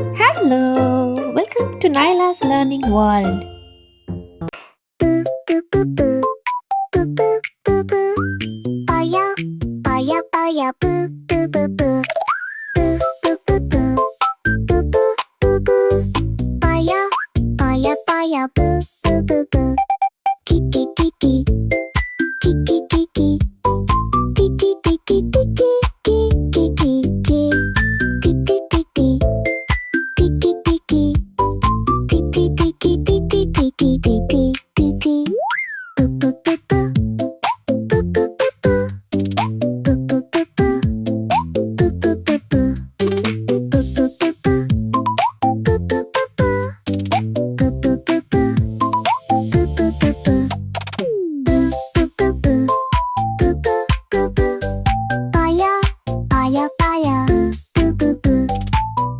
Hello, welcome to Nyla's Learning World. Boo boo boo boo boo boo boo boo. Baya baya baya boo boo boo boo. Boo boo boo boo boo boo boo boo. Baya baya baya boo boo boo boo. Kiki kiki kiki kiki kiki kiki kiki kiki kiki kiki kiki. Tiki tiki tiki tiki tiki tiki tiki tiki. Boo boo boo boo boo boo boo boo. Boo boo boo boo boo boo boo boo. Boo boo boo boo boo boo boo boo boo. Boo boo boo boo boo boo boo boo. Boo boo boo boo boo boo boo boo. Baya baya baya boo boo boo.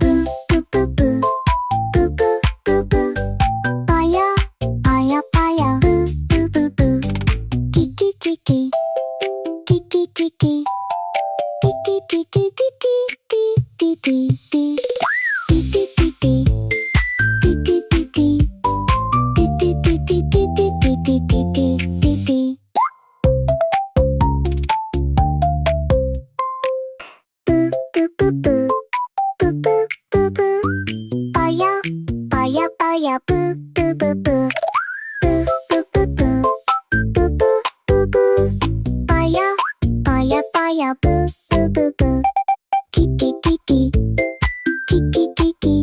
Boo boo boo boo boo boo boo boo. Baya baya baya boo boo boo boo. Kiki kiki kiki kiki kiki kiki kiki kiki kiki kiki kiki kiki kiki kiki kiki kiki. Boo boo boo boo boo boo boo boo. Baya baya baya boo boo boo boo. Boo boo boo boo boo boo boo boo. Baya baya baya boo boo boo boo. Kiki kiki kiki kiki kiki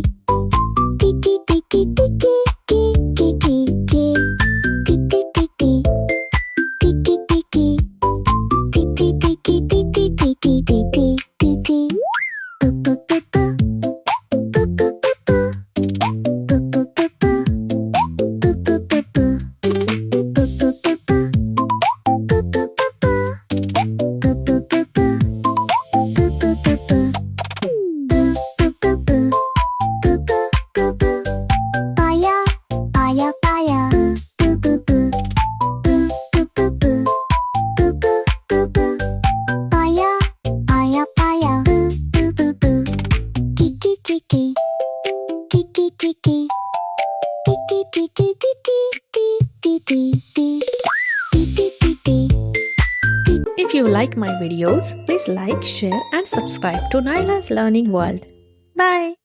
kiki kiki kiki kiki kiki kiki kiki kiki kiki kiki kiki kiki. Boo boo boo boo boo boo boo boo. Boo boo boo boo boo boo boo boo. Boo boo boo boo boo boo boo boo. Boo boo boo boo boo boo boo boo. Boo boo boo boo boo boo boo. Baya baya baya boo boo boo. Boo boo boo boo boo boo boo boo. Baya baya baya boo boo boo. Kiki kiki kiki kiki kiki kiki kiki kiki kiki. If you like my videos, please like, share, and subscribe to Nyla's Learning World. Bye.